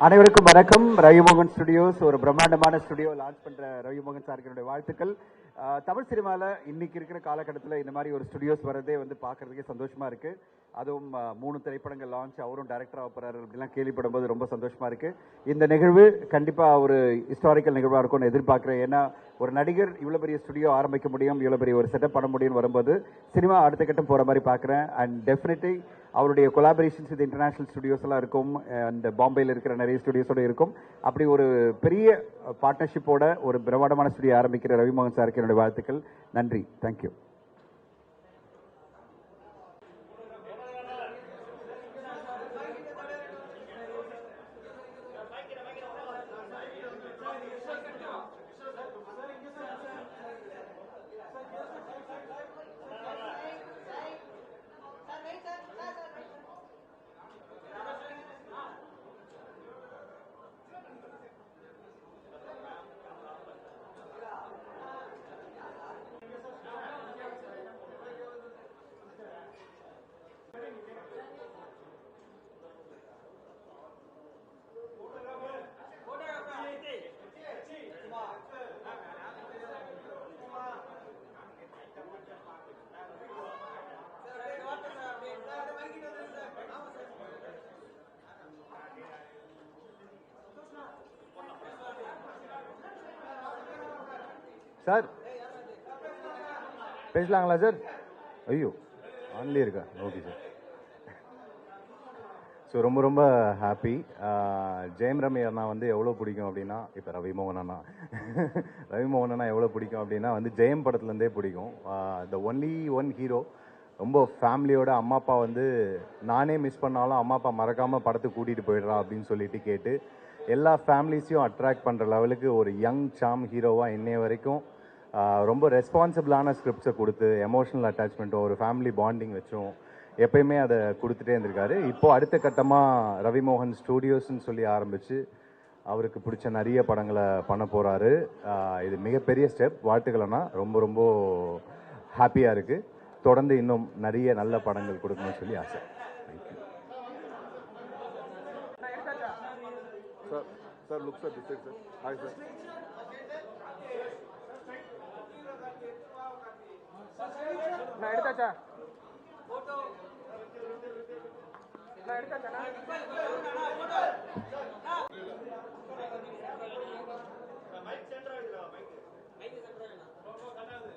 அனைவருக்கும் வணக்கம். ரவிமோகன் ஸ்டுடியோஸ் ஒரு பிரம்மாண்டமான ஸ்டுடியோ லான்ச் பண்ற ரவிமோகன் சாருக்கு என்னுடைய வாழ்த்துக்கள். தமிழ் சினிமாவில் இன்னைக்கு இருக்கிற காலகட்டத்தில் இந்த மாதிரி ஒரு ஸ்டுடியோஸ் வரதே வந்து பார்க்கறதுக்கே சந்தோஷமா இருக்கு. அதுவும் 3 திரைப்படங்கள் லான்ச், அவரும் டைரக்டர் ஆக போறாரு அப்படிலாம் கேள்விப்படும் போது ரொம்ப சந்தோஷமா இருக்கு. இந்த நிகழ்வு கண்டிப்பா ஒரு ஹிஸ்டாரிக்கல் நிகழ்வாக இருக்கும்னு எதிர்பார்க்கிறேன். ஏன்னா ஒரு நடிகர் இவ்வளோ பெரிய ஸ்டுடியோ ஆரம்பிக்க முடியும், இவ்வளோ பெரிய ஒரு செட்டப் பண்ண முடியும் வரும்போது சினிமா அடுத்த கட்டம் போற மாதிரி பார்க்குறேன். அண்ட் டெஃபினெட்லி அவருடைய கொலாபரேஷன்ஸ் இது இன்டர்நேஷனல் ஸ்டுடியோஸ் எல்லாம் இருக்கும், அண்ட் பாம்பேயில் இருக்கிற நிறைய ஸ்டுடியோஸோட இருக்கும். அப்படி ஒரு பெரிய பார்ட்னர்ஷிப்போட ஒரு பிரம்மாண்டமான ஸ்டுடியோ ஆரம்பிக்கிற ரவிமோகன் சாருக்கு என்னுடைய வாழ்த்துக்கள். நன்றி. தேங்க்யூ. சார் பேசலாங்களா சார்? ஐயோ ஆன்லேயே இருக்கா? Okay sir. ஸோ ரொம்ப ரொம்ப ஹாப்பி. ஜெயம் ரவி அண்ணா வந்து எவ்வளோ பிடிக்கும் அப்படின்னா, இப்போ ரவிமோகன் அண்ணா எவ்வளோ பிடிக்கும் அப்படின்னா வந்து ஜெயம் படத்துலேருந்தே பிடிக்கும். The only one hero. ரொம்ப ஃபேமிலியோட அம்மா அப்பா வந்து நானே மிஸ் பண்ணாலும் அம்மா அப்பா மறக்காமல் படத்துக்கு கூட்டிகிட்டு போயிடுறா அப்படின்னு சொல்லிட்டு கேட்டு எல்லா ஃபேமிலிஸையும் அட்ராக்ட் பண்ணுற லெவலுக்கு ஒரு யங் சாம் ஹீரோவாக இன்னைய வரைக்கும் ரொம்ப ரெஸ்பான்சிபிளான ஸ்கிரிப்ட்ஸை கொடுத்து எமோஷனல் அட்டாச்மெண்ட்டும் ஒரு ஃபேமிலி பாண்டிங் வச்சும் எப்பயுமே அதை கொடுத்துட்டே இருந்திருக்காரு. இப்போது அடுத்த கட்டமாக ரவிமோகன் ஸ்டூடியோஸ்ன்னு சொல்லி ஆரம்பித்து அவருக்கு பிடிச்ச நிறைய படங்களை பண்ண போகிறாரு. இது மிகப்பெரிய ஸ்டெப். வாழ்த்துக்கள்னா ரொம்ப ரொம்ப ஹாப்பியாக இருக்குது. தொடர்ந்து இன்னும் நிறைய நல்ல படங்கள் கொடுக்கணும்னு சொல்லி ஆசை. Sir, looks at this side, sir. Hi, sir. Na edutha cha. Photo. Na edutha cha na. Mic center agidra, mic. Mic center agidra. Photo kannadu.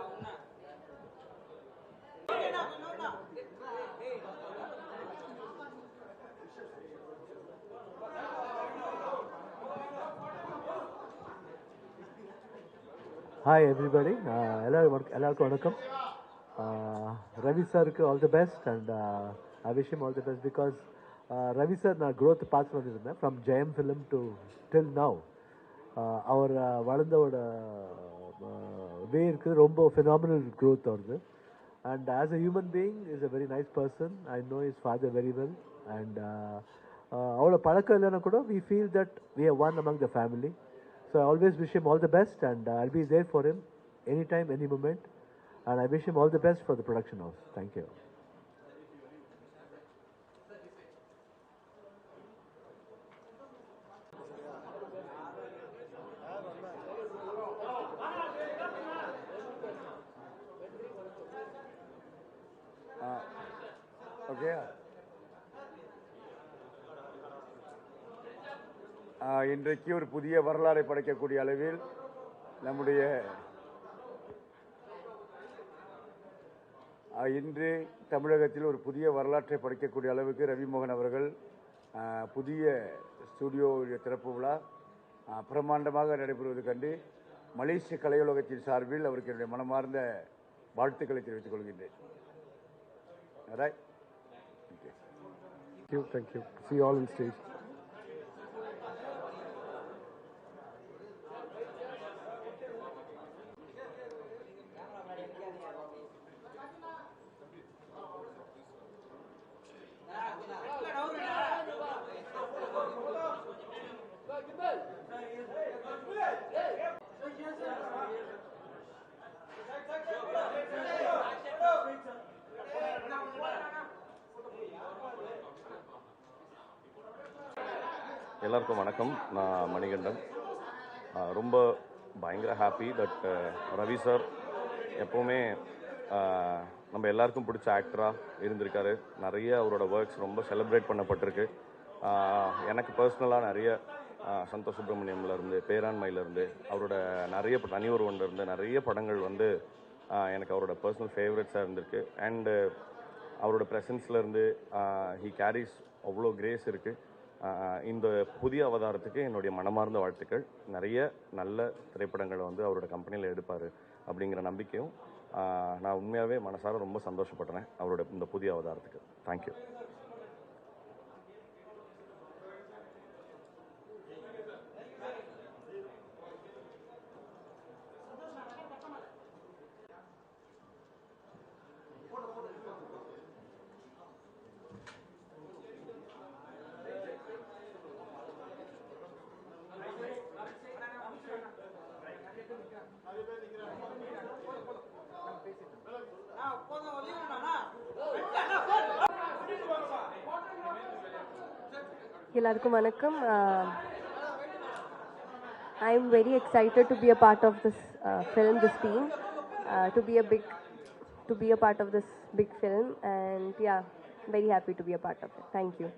Unna. Hi everybody, எல்லாருக்கும் வணக்கம். Ravi sir all the best and I wish him all the best because Ravi sir நான் growth பார்த்து வந்திருந்தேன் from Jayam film to till now. அவர் வளர்ந்தோட வே இருக்குது, ரொம்ப phenomenal growth வருது. And as a human being is a very nice person. I know his father very well and அவ்வளோ பழக்கம் இல்லைன்னா கூட we feel that we are one among the family. So I always wish him all the best and I'll be there for him anytime, any moment. And I wish him all the best for the production house. Thank you. Okay. இன்றைக்கு ஒரு புதிய வரலாறை படைக்கக்கூடிய அளவில் நம்முடைய இன்று தமிழகத்தில் ஒரு புதிய வரலாற்றை படைக்கக்கூடிய அளவுக்கு ரவிமோகன் அவர்கள் புதிய ஸ்டுடியோ திறப்பு விழா பிரம்மாண்டமாக நடைபெறுவது கண்டு மலேசிய கலையுலகத்தின் சார்பில் அவருக்கு என்னுடைய மனமார்ந்த வாழ்த்துக்களை தெரிவித்துக் கொள்கின்றேன். Thank you. See you all on stage. எல்லாருக்கும் வணக்கம். நான் மணிகண்டன். ரொம்ப பயங்கர ஹாப்பி தட் ரவி சார் எப்போவுமே நம்ம எல்லாருக்கும் பிடிச்ச ஆக்டராக இருந்திருக்காரு. நிறைய அவரோட ஒர்க்ஸ் ரொம்ப செலிப்ரேட் பண்ணப்பட்டிருக்கு. எனக்கு பர்சனலாக நிறைய சந்தோஷ் சுப்ரமணியம்லேருந்து பேராண்மையிலேருந்து அவரோட நிறைய தனி ஒருவன்லேருந்து நிறைய படங்கள் வந்து எனக்கு அவரோட பர்சனல் ஃபேவரட்ஸாக இருந்திருக்கு. அண்டு அவரோட ப்ரெசன்ஸ்லேருந்து ஹீ கேரிஸ் அவ்வளோ கிரேஸ் இருக்குது. இந்த புதிய அவதாரத்துக்கு என்னுடைய மனமார்ந்த வாழ்த்துக்கள். நிறைய நல்ல திரைப்படங்களை வந்து அவரோட கம்பெனியில் எடுப்பார் அப்படிங்கிற நம்பிக்கையும் நான் உண்மையாகவே மனசார ரொம்ப சந்தோஷப்படுறேன் அவரோட இந்த புதிய அவதாரத்துக்கு. தேங்க்யூ. எல்லாருக்கும் வணக்கம். I am very excited to be a part of this film, this team, to be a part of this big film, and yeah, very happy to be a part of it. Thank you.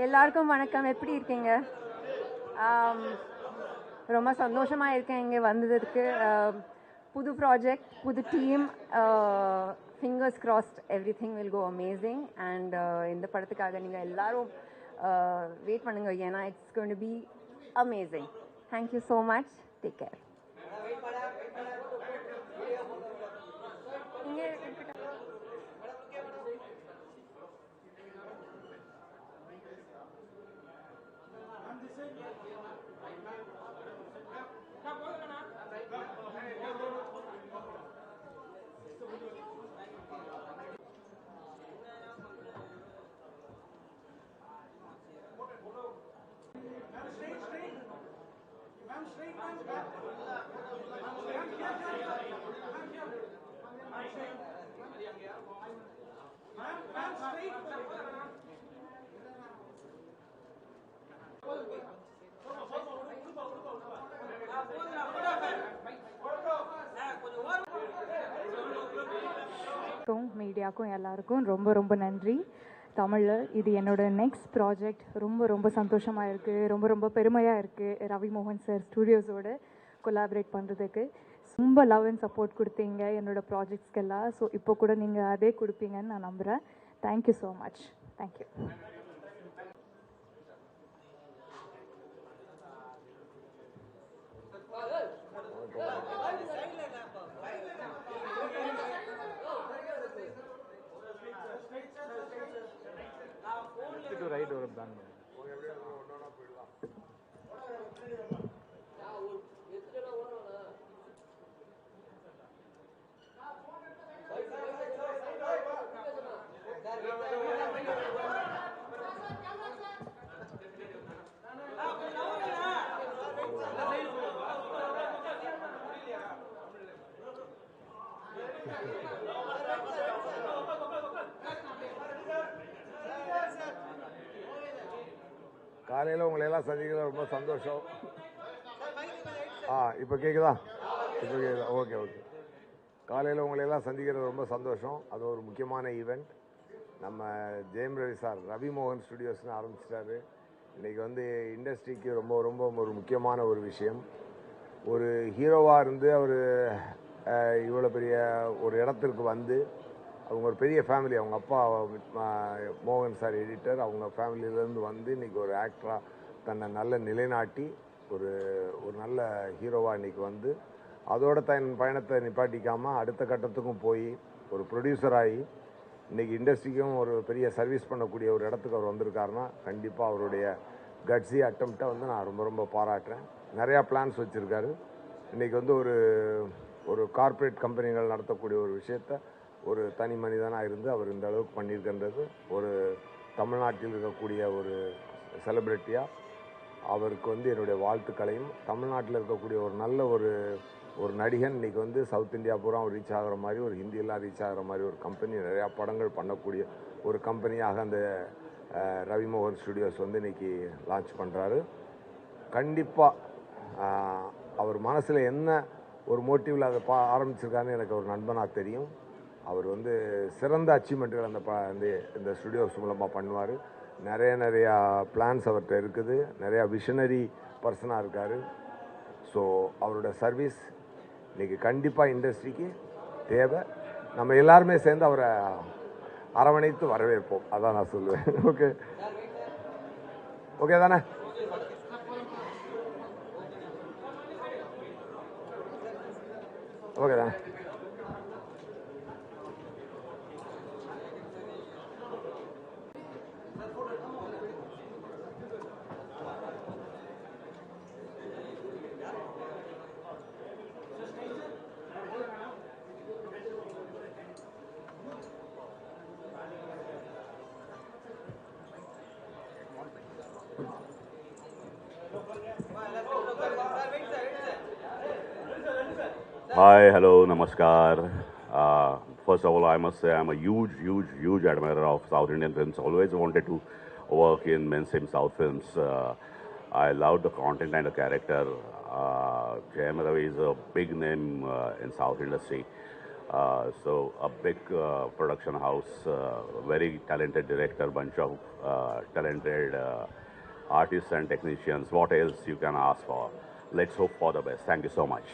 எல்லாருக்கும் வணக்கம். எப்படி இருக்கீங்க? ரொம்ப சந்தோஷமாக இருக்கேன் இங்கே வந்ததுக்கு. புது ப்ராஜெக்ட், புது team. Fingers crossed, everything will go amazing. And இந்த படத்துக்காக நீங்கள் எல்லாரும் வெயிட் பண்ணுங்க, ஏன்னா it's going to be amazing. Thank you so much. Take care. மீடியாவுக்கும் எல்லாருக்கும் ரொம்ப ரொம்ப நன்றி. தமிழில் இது என்னோட நெக்ஸ்ட் ப்ராஜெக்ட். ரொம்ப ரொம்ப சந்தோஷமாக இருக்குது, ரொம்ப ரொம்ப பெருமையாக இருக்குது ரவி மோகன் சார் ஸ்டூடியோஸோடு கொலாபரேட் பண்ணுறதுக்கு. ரொம்ப லவ் அண்ட் சப்போர்ட் கொடுத்தீங்க என்னோட ப்ராஜெக்ட்ஸ்க்கெல்லாம். ஸோ இப்போ கூட நீங்கள் அதே கொடுப்பீங்கன்னு நான் நம்புகிறேன். Thank you so much. Thank you. Right ஒரு பிளான் பண்ணு. காலையில் உங்களை எல்லாம் சந்திக்கிறது ரொம்ப சந்தோஷம். இப்போ கேட்குதா? இப்போ கேட்குதா? Okay okay. காலையில் உங்களை எல்லாம் சந்திக்கிறது ரொம்ப சந்தோஷம். அது ஒரு முக்கியமான ஈவெண்ட். நம்ம ஜெயம் ரவி சார் ரவி மோகன் ஸ்டுடியோஸ்னு ஆரம்பிச்சிட்டாரு. இன்றைக்கி வந்து இண்டஸ்ட்ரிக்கு ரொம்ப ரொம்ப ஒரு முக்கியமான ஒரு விஷயம். ஒரு ஹீரோவாக இருந்து அவர் இவ்வளோ பெரிய ஒரு இடத்திற்கு வந்து அவங்க ஒரு பெரிய ஃபேமிலி, அவங்க அப்பா மோகன் சார் எடிட்டர், அவங்க ஃபேமிலியிலேருந்து வந்து இன்றைக்கி ஒரு ஆக்டராக தன்னை நல்ல நிலைநாட்டி ஒரு ஒரு நல்ல ஹீரோவாக இன்றைக்கி வந்து அதோட தன் பயணத்தை நிப்பாட்டிக்காமல் அடுத்த கட்டத்துக்கும் போய் ஒரு ப்ரொடியூசராகி இன்றைக்கி இண்டஸ்ட்ரிக்கும் ஒரு பெரிய சர்வீஸ் பண்ணக்கூடிய ஒரு இடத்துக்கு அவர் வந்திருக்காருன்னா கண்டிப்பாக அவருடைய கட்ஸி அட்டம்ப்டை வந்து நான் ரொம்ப ரொம்ப பாராட்டுறேன். நிறையா பிளான்ஸ் வச்சுருக்காரு. இன்றைக்கி வந்து ஒரு கார்ப்பரேட் கம்பெனிகள் நடத்தக்கூடிய ஒரு விஷயத்தை ஒரு தனி மனிதனாக இருந்து அவர் இந்த அளவுக்கு பண்ணியிருக்கின்றது ஒரு தமிழ்நாட்டில் இருக்கக்கூடிய ஒரு செலிப்ரிட்டியாக அவருக்கு வந்து என்னுடைய வாழ்த்துக்களையும், தமிழ்நாட்டில் இருக்கக்கூடிய ஒரு நல்ல ஒரு நடிகன் இன்றைக்கி வந்து சவுத் இந்தியா பூரா ரீச் ஆகிற மாதிரி, ஒரு ஹிந்தியெல்லாம் ரீச் ஆகிற மாதிரி ஒரு கம்பெனி, நிறையா படங்கள் பண்ணக்கூடிய ஒரு கம்பெனியாக அந்த ரவி மோகன் ஸ்டுடியோஸ் வந்து இன்றைக்கி லான்ச் பண்ணுறாரு. கண்டிப்பாக அவர் மனசில் என்ன ஒரு மோட்டிவில் அதை ஆரம்பிச்சிருக்காருன்னு எனக்கு ஒரு நண்பனாக தெரியும். அவர் வந்து சிறந்த அச்சீவ்மெண்ட்டுகள் இந்த ஸ்டுடியோஸ் மூலமாக பண்ணுவார். நிறையா பிளான்ஸ் அவர்கிட்ட இருக்குது. நிறையா விஷனரி பர்சனாக இருக்கார். ஸோ அவரோட சர்வீஸ் இன்றைக்கி கண்டிப்பாக இண்டஸ்ட்ரிக்கு தேவை. நம்ம எல்லாருமே சேர்ந்து அவரை அரவணைத்து வரவேற்போம். அதான் நான் சொல்லுவேன். ஓகே ஓகே தானே? ஓகே தானே? Hi, hello, namaskar. First of all, I must say I'm a huge admirer of South Indian films. Always wanted to work in mainstream South films. I love the content and the character. Jayam Ravi is a big name in South industry. So a big production house, very talented director, bunch of talented artists and technicians. What else you can ask for? Let's hope for the best. Thank you so much.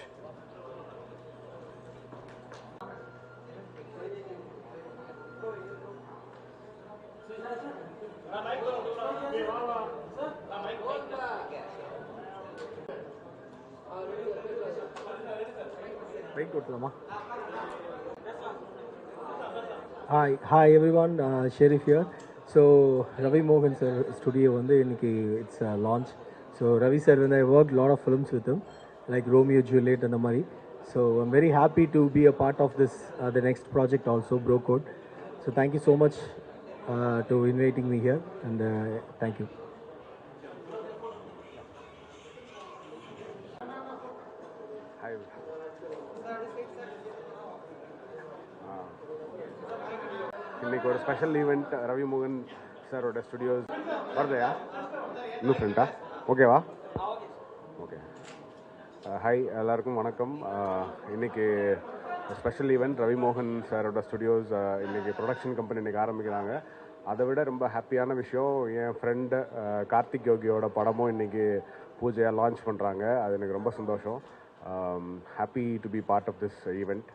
Hi everyone, Sherif here. So Ravi Mohan sir studio வந்து இன்னைக்கு it's a launch. So Ravi sir and I worked a lot of films with him like Romeo Juliet and the Mari. So I'm very happy to be a part of this the next project also, Bro Code. So thank you so much to inviting me here and thank you. இன்னைக்கு ஒரு special event Ravi மோகன் சாரோட studios வருதையா இன்னும் ஃப்ரெண்டா ஓகேவா? Okay. Hi எல்லாருக்கும் வணக்கம். இன்னைக்கு ஸ்பெஷல் ஈவெண்ட் ரவி மோகன் சாரோட ஸ்டுடியோஸ் இன்னைக்கு ப்ரொடக்ஷன் கம்பெனி இன்னைக்கு ஆரம்பிக்கிறாங்க. அதை விட ரொம்ப ஹாப்பியான விஷயம், என் ஃப்ரெண்டு கார்த்திக் யோகியோட படமும் இன்னைக்கு பூஜையாக லான்ச் பண்ணுறாங்க. அது எனக்கு ரொம்ப சந்தோஷம். Happy to be part of this event.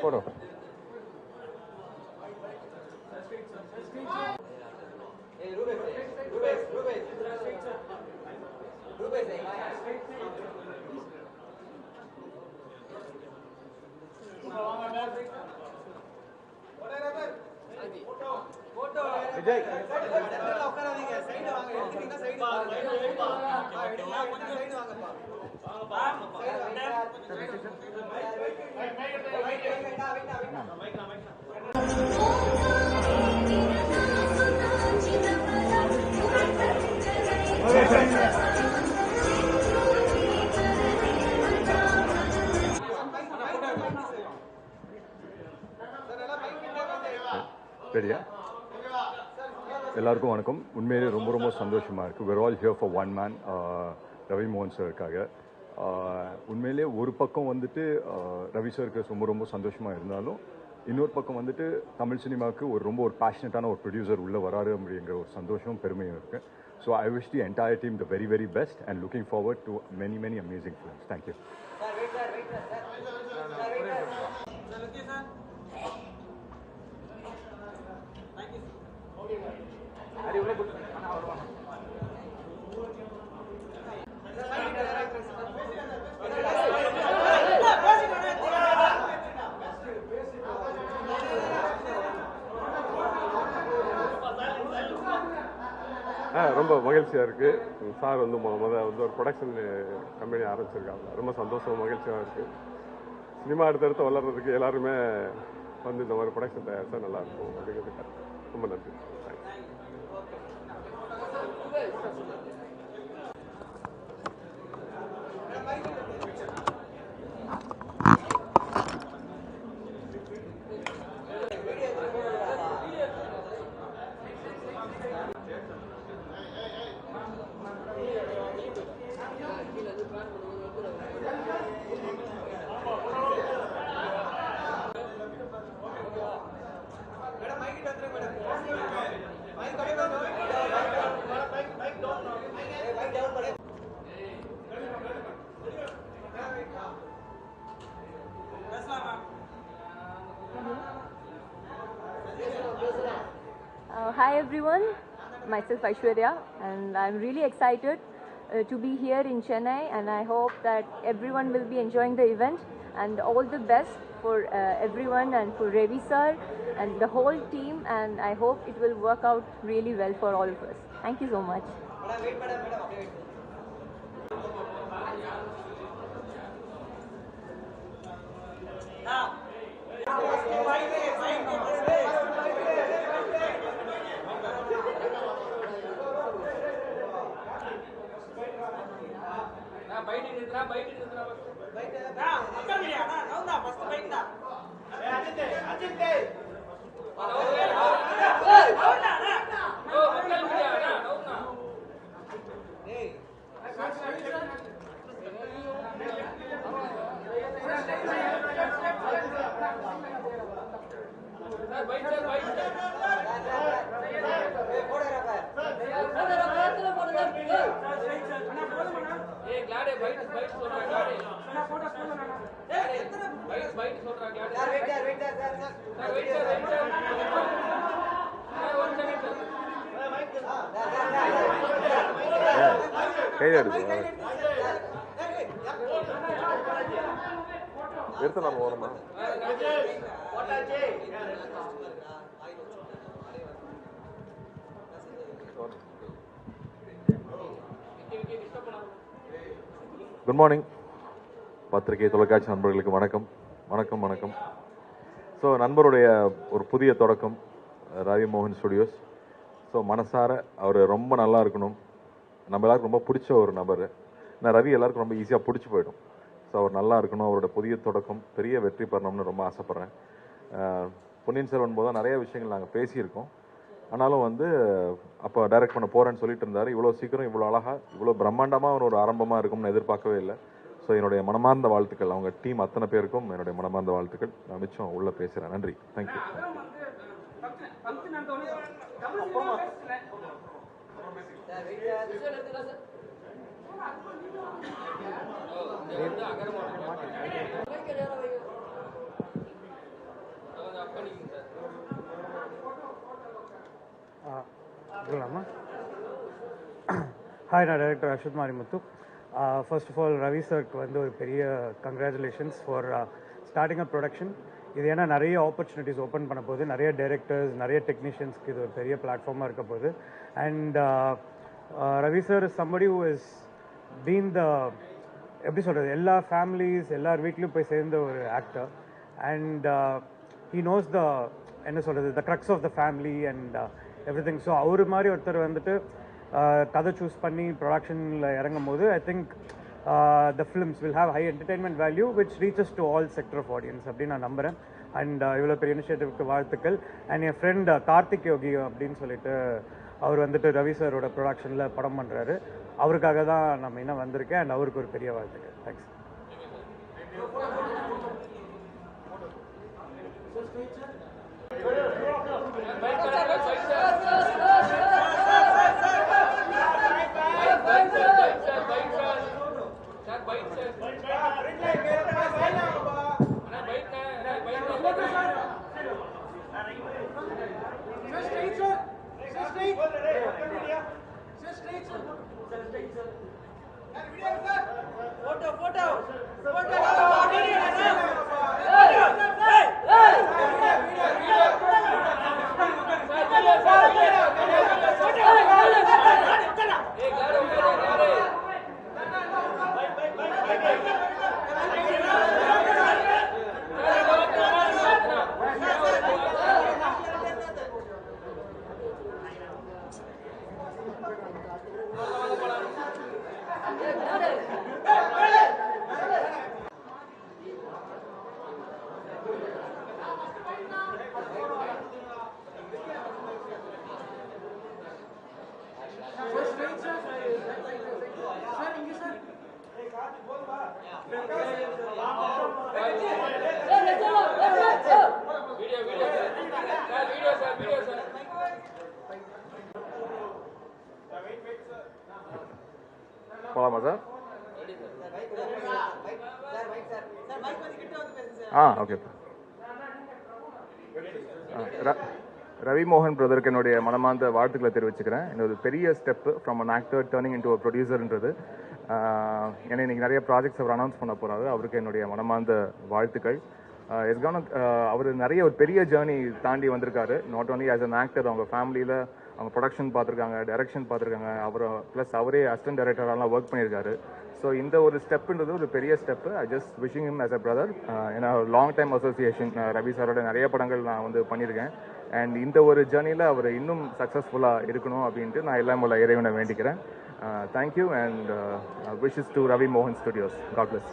Photo. Vijay. ரெடியா? எல்லாருக்கும் வணக்கம். உண்மையிலே ரொம்ப ரொம்ப சந்தோஷமாக இருக்குது. we're all here for one man, Ravi மோகன் சாருக்காக. உண்மையிலே ஒரு பக்கம் வந்துட்டு ரவி சாருக்கு ரொம்ப ரொம்ப சந்தோஷமாக இருந்தாலும் இன்னொரு பக்கம் வந்துட்டு தமிழ் சினிமாவுக்கு ரொம்ப ஒரு பேஷனட்டான ஒரு ப்ரொடியூசர் உள்ளே வராரு அப்படிங்கிற ஒரு சந்தோஷமும் பெருமையும் இருக்குது. So I wish the entire team the very very best and looking forward to many many amazing films. Thank you. ரொம்ப மகிழ்ச்சியாக இருக்குது. சார் முதல்ல ஒரு ப்ரொடக்ஷன் கம்பெனி ஆரம்பிச்சிருக்காங்க. ரொம்ப சந்தோஷம் மகிழ்ச்சியாக இருக்குது. சினிமா அடுத்தடுத்து வளர்கிறதுக்கு எல்லாருமே இந்த மாதிரி ப்ரொடக்ஷன் தயாரித்தா நல்லாயிருக்கும் அப்படிங்கிறதுக்கு ரொம்ப நன்றி. Hi everyone, myself Aishwarya, and I'm really excited to be here in Chennai, and I hope that everyone will be enjoying the event, and all the best for everyone and for Ravi sir and the whole team, and I hope it will work out really well for all of us. Thank you so much. எடுத்துலாம் போகிறோமா? Good morning. பத்திரிகை தொலைக்காட்சி நண்பர்களுக்கு வணக்கம் வணக்கம் வணக்கம். So நண்பருடைய ஒரு புதிய தொடக்கம் ரவி மோகன் ஸ்டுடியோஸ். ஸோ மனசார அவர் ரொம்ப நல்லா இருக்கணும். நம்ம எல்லாருக்கும் ரொம்ப பிடிச்ச ஒரு நபர். நான் ரவி எல்லாருக்கும் ரொம்ப ஈஸியாக பிடிச்சி போயிடும். ஸோ அவர் நல்லா இருக்கணும். அவரோட புதிய தொடக்கம் பெரிய வெற்றி பெறணும்னு ரொம்ப ஆசைப்பட்றேன். பொன்னியின் செல்வன் போது நிறைய விஷயங்கள் நாங்கள் பேசியிருக்கோம். ஆனாலும் அப்போ டைரக்ட் பண்ண போகிறேன்னு சொல்லிட்டு இருந்தார். இவ்வளோ சீக்கிரம் இவ்வளோ அழகாக இவ்வளோ பிரம்மாண்டமாக ஒரு ஆரம்பமாக இருக்கும்னு எதிர்பார்க்கவே இல்லை. ஸோ என்னுடைய மனமார்ந்த வாழ்த்துக்கள். அவங்க டீம் அத்தனை பேருக்கும் என்னுடைய மனமார்ந்த வாழ்த்துக்கள். நான் மிச்சம் உள்ளே பேசுகிறேன். நன்றி. தேங்க்யூ. Hi, நான் director Ashwath Marimuthu. First of all Ravi சருக்கு ஒரு பெரிய congratulations for starting up production. இது ஏன்னா நிறைய ஆப்பர்ச்சுனிட்டிஸ் ஓப்பன் பண்ண போகுது. நிறைய டைரக்டர்ஸ், நிறைய டெக்னீஷியன்ஸ்க்கு இது ஒரு பெரிய பிளாட்ஃபார்மாக இருக்க போகுது. And Ravi sir is somebody who is been the எப்படி சொல்கிறது, எல்லா ஃபேமிலிஸ் எல்லார் வீட்லேயும் போய் சேர்ந்த ஒரு actor. And he knows the என்ன சொல்கிறது the crux of the family and everything. So அவர் மாதிரி ஒருத்தர் கதை சூஸ் பண்ணி ப்ரொடக்ஷனில் இறங்கும் போது I think the films will have high entertainment value which reaches to all sector of audience அப்படின்னு நான் நம்புகிறேன். அண்ட் இவ்வளோ பெரிய இனிஷியேட்டிவ்க்கு வாழ்த்துக்கள். அண்ட் என் ஃப்ரெண்ட் கார்த்திக் யோகி அப்படின்னு சொல்லிட்டு அவர் வந்துட்டு ரவி சாரோட ப்ரொடக்ஷனில் படம் பண்ணுறாரு. அவருக்காக தான் நம்ம இன்னும் வந்திருக்கேன். அண்ட் அவருக்கு ஒரு பெரிய வாழ்த்துக்கள். தேங்க்ஸ். போகலாமா சார்? ஓகே. ரவி மோகன் பிரதருக்கு என்னுடைய மனமார்ந்த வாழ்த்துக்களை தெரிவிச்சுக்கிறேன். என்னோட பெரிய step from an actor turning into ஒரு ப்ரொடியூசர்ன்றது. ஏன்னா இன்னைக்கு நிறைய ப்ராஜெக்ட்ஸ் அவர் அனௌன்ஸ் பண்ண போகிறாரு. அவருக்கு என்னுடைய மனமார்ந்த வாழ்த்துக்கள். அவர் நிறைய ஒரு பெரிய ஜேர்னி தாண்டி வந்திருக்காரு. Not only as an actor, அவங்க ஃபேமிலியில் அவங்க ப்ரொடக்ஷன் பார்த்துருக்காங்க, டைரக்ஷன் பார்த்துருக்காங்க. ப்ளஸ் அவரே அசிஸ்டன்ட் டைரக்டரெலாம் ஒர்க் பண்ணியிருக்காரு. ஸோ இந்த ஒரு ஸ்டெப்புன்றது ஒரு பெரிய step. I just wishing him as a brother. ஏன்னா லாங் டைம் அசோசியேஷன், ரவி சாரோட நிறைய படங்கள் நான் வந்து பண்ணியிருக்கேன். அண்ட் இந்த ஒரு ஜேர்னியில் அவர் இன்னும் சக்ஸஸ்ஃபுல்லாக இருக்கணும் அப்படின்ட்டு நான் எல்லாம் உள்ள இறைவனை வேண்டிக்கிறேன். Thank you and wishes to Ravi மோகன் Studios. God bless.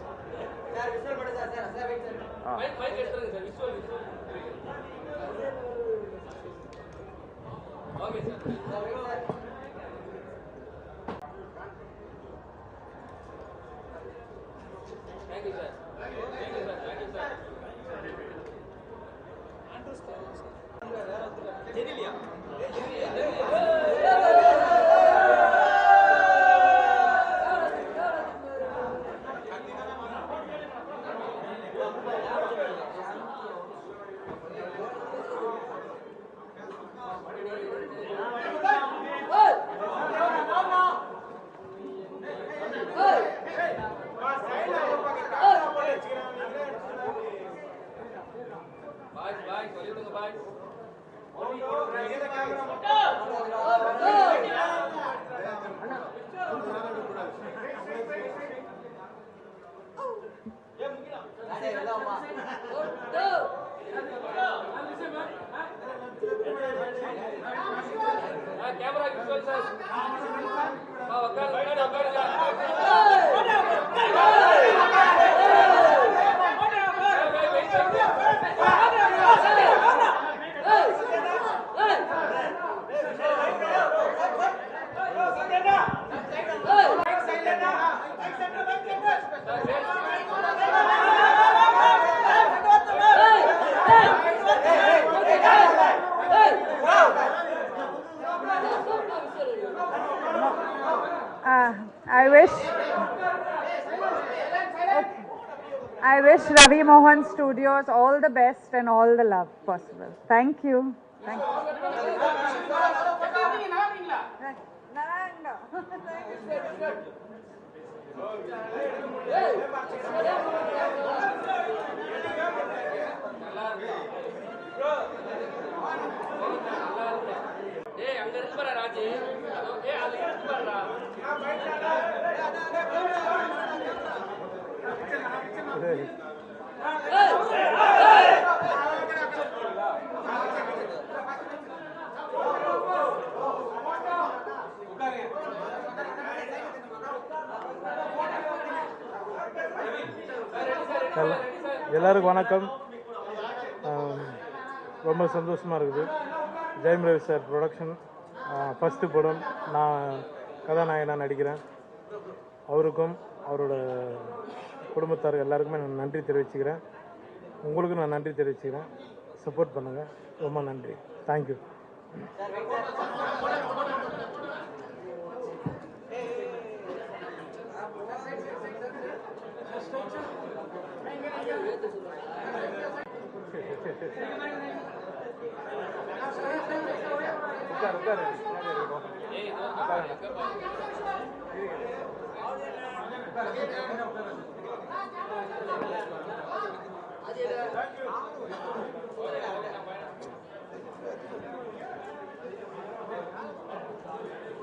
I wish Ravi Mohan Studios all the best and all the love possible. Thank you. Thank you. எல்லாருக்கும் வணக்கம். ரொம்ப சந்தோஷமாக இருக்குது. Jayam Ravi sir production first படம் நான் கதாநாயகனாக நடிக்கிறேன். அவருக்கும் அவரோட குடும்பத்தார் எல்லாருக்குமே நான் நன்றி தெரிவிச்சுக்கிறேன். உங்களுக்கும் நான் நன்றி தெரிவிச்சுக்கிறேன். சப்போர்ட் பண்ணுங்கள். ரொம்ப நன்றி. தேங்க்யூ. உட்காரு